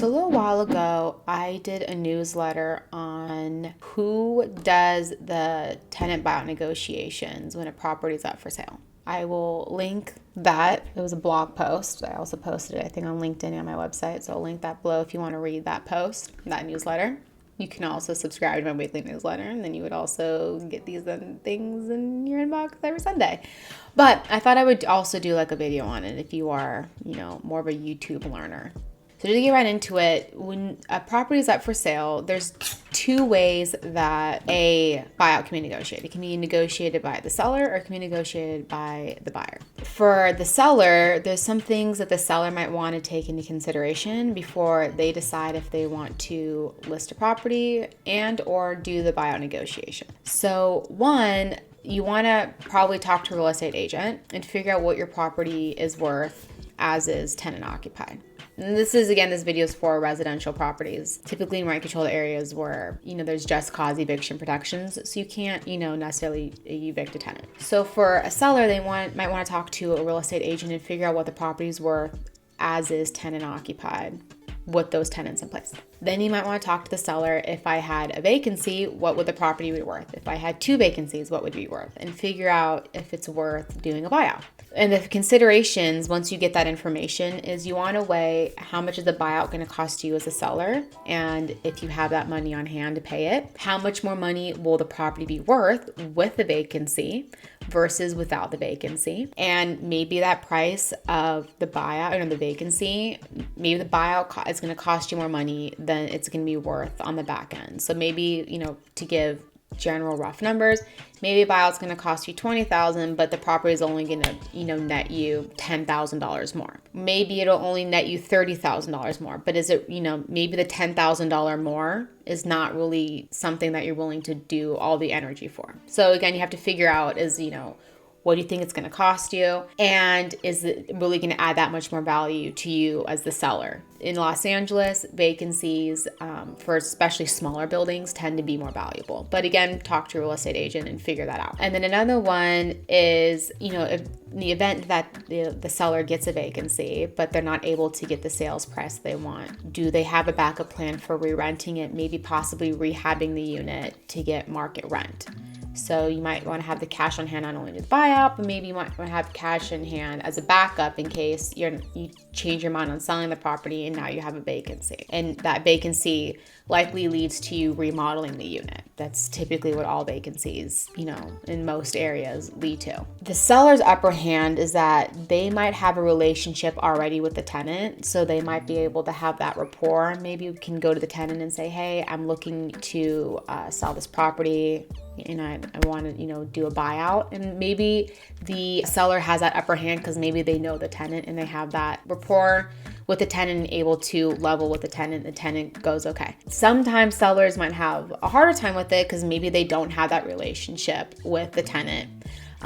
So a little while ago, I did a newsletter on who does the tenant buyout negotiations when a property is up for sale. I will link that. It was a blog post. I also posted it, I think, on LinkedIn and on my website. So I'll link that below if you want to read that post, that newsletter. You can also subscribe to my weekly newsletter, and then you would also get these things in your inbox every Sunday. But I thought I would also do like a video on it if you are, more of a YouTube learner. So to get right into it, when a property is up for sale, there's two ways that a buyout can be negotiated. It can be negotiated by the seller or it can be negotiated by the buyer. For the seller, there's some things that the seller might want to take into consideration before they decide if they want to list a property and or do the buyout negotiation. So one, you want to probably talk to a real estate agent and figure out what your property is worth as is tenant occupied. And this video is for residential properties, typically in rent-controlled areas where, there's just cause eviction protections, so you can't, necessarily evict a tenant. So for a seller, they might want to talk to a real estate agent and figure out what the property's worth as is tenant occupied with those tenants in place. Then you might want to talk to the seller. If I had a vacancy, what would the property be worth? If I had two vacancies, what would it be worth? And figure out if it's worth doing a buyout. And the considerations, once you get that information, is you want to weigh how much is the buyout going to cost you as a seller, and if you have that money on hand to pay it, how much more money will the property be worth with the vacancy versus without the vacancy, and maybe that price of the buyout or the vacancy, maybe the buyout is going to cost you more money than it's going to be worth on the back end. So maybe, to give general rough numbers, maybe a buyout's going to cost you $20,000, but the property is only going to, net you $10,000 more. Maybe it'll only net you $30,000 more, but is it, maybe the $10,000 more is not really something that you're willing to do all the energy for. So again, you have to figure out what do you think it's going to cost you? And is it really going to add that much more value to you as the seller? In Los Angeles, vacancies for especially smaller buildings tend to be more valuable. But again, talk to a real estate agent and figure that out. And then another one is, if the event that the seller gets a vacancy, but they're not able to get the sales price they want, do they have a backup plan for re-renting it, maybe possibly rehabbing the unit to get market rent? So you might want to have the cash on hand not only to the buyout, but maybe you might want to have cash in hand as a backup in case you change your mind on selling the property and now you have a vacancy. And that vacancy likely leads to you remodeling the unit. That's typically what all vacancies, in most areas lead to. The seller's upper hand is that they might have a relationship already with the tenant, so they might be able to have that rapport. Maybe you can go to the tenant and say, hey, I'm looking to sell this property and I want to, do a buyout. And maybe the seller has that upper hand because maybe they know the tenant and they have that rapport with the tenant and able to level with the tenant. The tenant goes, okay. Sometimes sellers might have a harder time with it because maybe they don't have that relationship with the tenant.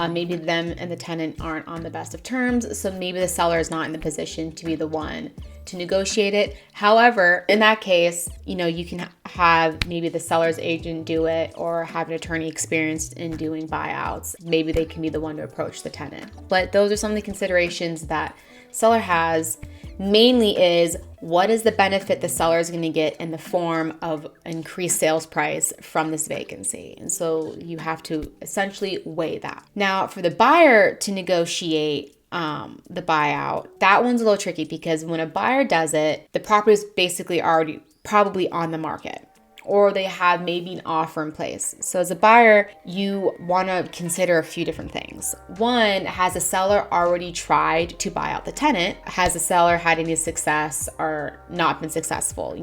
Maybe them and the tenant aren't on the best of terms. So maybe the seller is not in the position to be the one to negotiate it. However, in that case, you can have maybe the seller's agent do it or have an attorney experienced in doing buyouts. Maybe they can be the one to approach the tenant. But those are some of the considerations that seller has. Mainly is, what is the benefit the seller is going to get in the form of increased sales price from this vacancy? And so you have to essentially weigh that. Now, for the buyer to negotiate the buyout, that one's a little tricky because when a buyer does it, the property is basically already probably on the market, or they have maybe an offer in place. So as a buyer, you want to consider a few different things. One, has the seller already tried to buy out the tenant? Has the seller had any success or not been successful?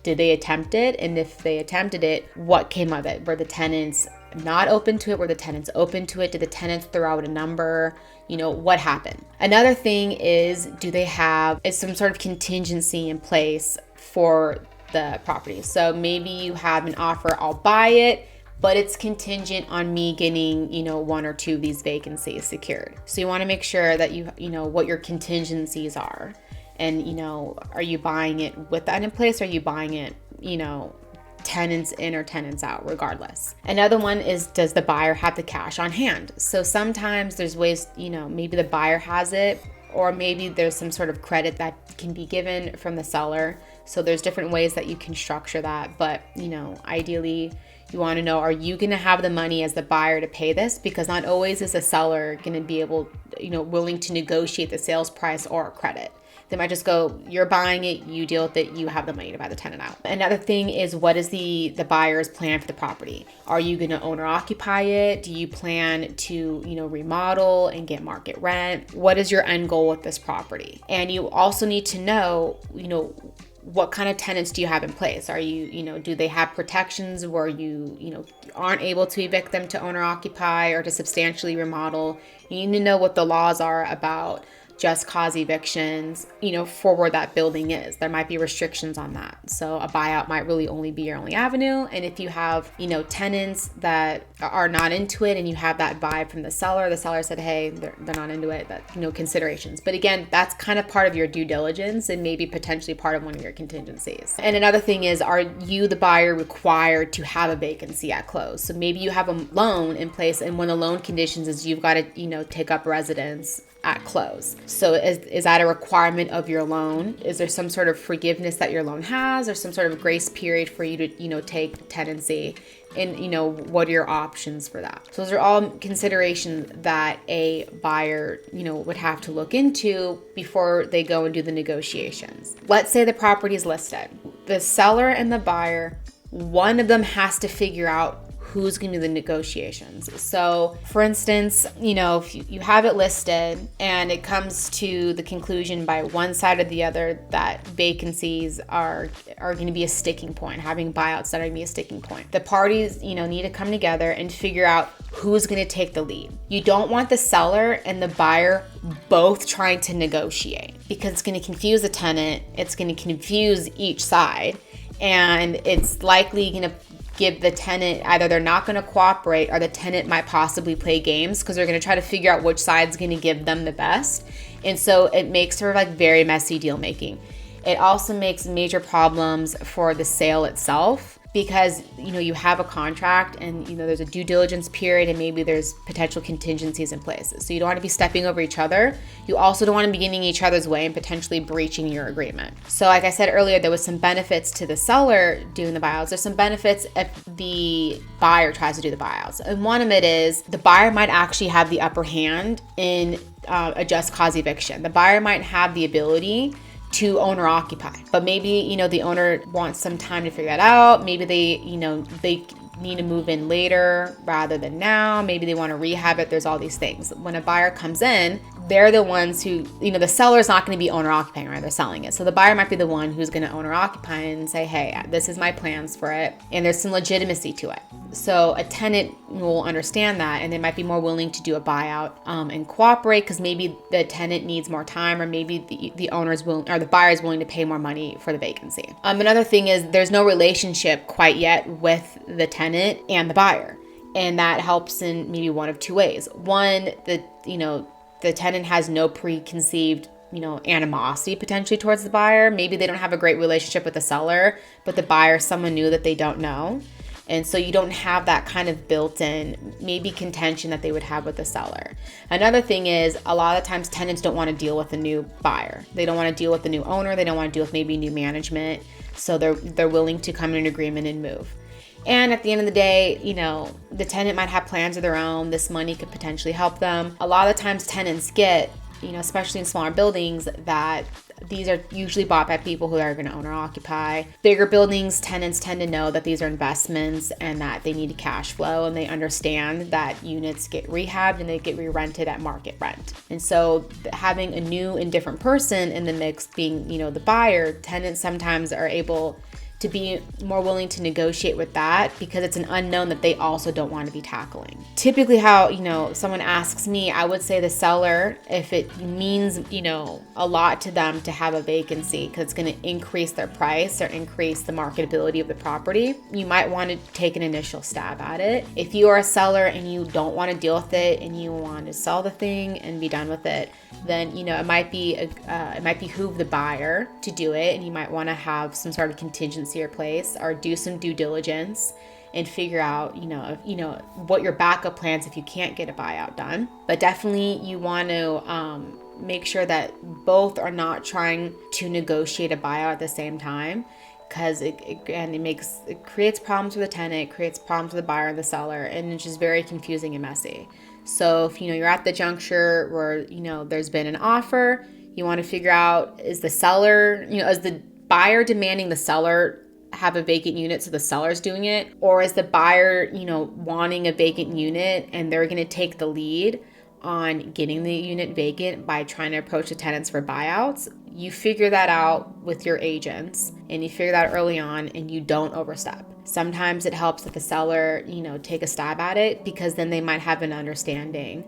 Did they attempt it? And if they attempted it, what came of it? Were the tenants not open to it? Were the tenants open to it? Did the tenants throw out a number? What happened? Another thing is, do they have some sort of contingency in place for the property? So maybe you have an offer, I'll buy it, but it's contingent on me getting, one or two of these vacancies secured. So you want to make sure that you know what your contingencies are. And, are you buying it with that in place? Or are you buying it, tenants in or tenants out, regardless. Another one is, does the buyer have the cash on hand? So sometimes there's ways, maybe the buyer has it, or maybe there's some sort of credit that can be given from the seller So there's different ways that you can structure that. But, ideally, you want to know, are you going to have the money as the buyer to pay this? Because not always is the seller going to be able, willing to negotiate the sales price or a credit. They might just go, you're buying it, you deal with it, you have the money to buy the tenant out. Another thing is, what is the buyer's plan for the property? Are you going to own or occupy it? Do you plan to, remodel and get market rent? What is your end goal with this property? And you also need to know, what kind of tenants do you have in place? Are you, do they have protections where you aren't able to evict them to own or occupy or to substantially remodel? You need to know what the laws are about just cause evictions, for where that building is. There might be restrictions on that. So a buyout might really only be your only avenue. And if you have, tenants that are not into it and you have that vibe from the seller said, hey, they're not into it, that, considerations. But again, that's kind of part of your due diligence and maybe potentially part of one of your contingencies. And another thing is, are you, the buyer, required to have a vacancy at close? So maybe you have a loan in place, and one of the loan conditions is you've got to, take up residence at close. So is that a requirement of your loan? Is there some sort of forgiveness that your loan has, or some sort of grace period for you to, take tenancy? And, what are your options for that? So those are all considerations that a buyer, would have to look into before they go and do the negotiations. Let's say the property is listed. The seller and the buyer, one of them has to figure out who's going to do the negotiations. So for instance, if you have it listed and it comes to the conclusion by one side or the other that vacancies are going to be a sticking point, having buyouts that are going to be a sticking point, the parties, need to come together and figure out who's going to take the lead. You don't want the seller and the buyer both trying to negotiate, because it's going to confuse the tenant, it's going to confuse each side, and it's likely going to give the tenant, either they're not going to cooperate or the tenant might possibly play games because they're going to try to figure out which side's going to give them the best. And so it makes for very messy deal making. It also makes major problems for the sale itself, because you have a contract and there's a due diligence period and maybe there's potential contingencies in place. So you don't want to be stepping over each other. You also don't want to be getting in each other's way and potentially breaching your agreement. So like I said earlier, there was some benefits to the seller doing the buyouts. There's some benefits if the buyer tries to do the buyouts. And one of it is the buyer might actually have the upper hand in a just cause eviction. The buyer might have the ability to own or occupy, but maybe the owner wants some time to figure that out. Maybe they need to move in later rather than now. Maybe they want to rehab it. There's all these things. When a buyer comes in, they're the ones who, the seller's not going to be owner occupying, right? They're selling it. So the buyer might be the one who's going to own or occupy and say, hey, this is my plans for it. And there's some legitimacy to it. So a tenant will understand that, and they might be more willing to do a buyout and cooperate, because maybe the tenant needs more time, or maybe the owner's willing, or the buyer's willing to pay more money for the vacancy. Another thing is there's no relationship quite yet with the tenant and the buyer. And that helps in maybe one of two ways. One, the tenant has no preconceived, animosity potentially towards the buyer. Maybe they don't have a great relationship with the seller, but the buyer is someone new that they don't know. And so you don't have that kind of built-in maybe contention that they would have with the seller. Another thing is, a lot of times tenants don't want to deal with a new buyer. They don't want to deal with the new owner. They don't want to deal with maybe new management. So they're willing to come to an agreement and move. And at the end of the day, the tenant might have plans of their own. This money could potentially help them. A lot of times tenants get, especially in smaller buildings, that these are usually bought by people who are going to own or occupy. Bigger buildings, tenants tend to know that these are investments and that they need cash flow, and they understand that units get rehabbed and they get re-rented at market rent. And so having a new and different person in the mix being, the buyer, tenants sometimes are able to be more willing to negotiate with that, because it's an unknown that they also don't want to be tackling. Typically how, someone asks me, I would say the seller, if it means, a lot to them to have a vacancy because it's going to increase their price or increase the marketability of the property, you might want to take an initial stab at it. If you are a seller and you don't want to deal with it and you want to sell the thing and be done with it, then, it might behoove the buyer to do it, and you might want to have some sort of contingency or place, or do some due diligence and figure out, what your backup plans if you can't get a buyout done. But definitely you want to make sure that both are not trying to negotiate a buyout at the same time, because it creates problems for the tenant, it creates problems for the buyer and the seller, and it's just very confusing and messy. So if you're at the juncture where there's been an offer, you want to figure out, is the seller, is the buyer demanding the seller have a vacant unit, so the seller's doing it, or is the buyer wanting a vacant unit and they're going to take the lead on getting the unit vacant by trying to approach the tenants for buyouts? You figure that out with your agents, and you figure that early on, and you don't overstep. Sometimes it helps that the seller take a stab at it, because then they might have an understanding.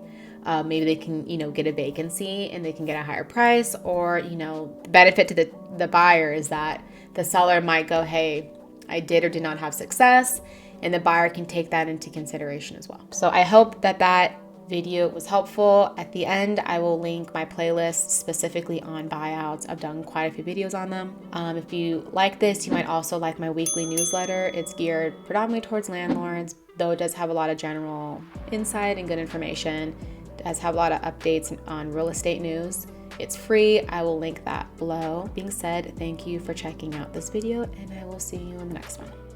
Maybe they can get a vacancy and they can get a higher price, or the benefit to the buyer is that the seller might go, hey, I did or did not have success, and the buyer can take that into consideration as well. So I hope that video was helpful. At the end, I will link my playlist specifically on buyouts. I've done quite a few videos on them. If you like this, you might also like my weekly newsletter. It's geared predominantly towards landlords, though it does have a lot of general insight and good information. It does have a lot of updates on real estate news. It's free. I will link that below. Being said, thank you for checking out this video, and I will see you in the next one.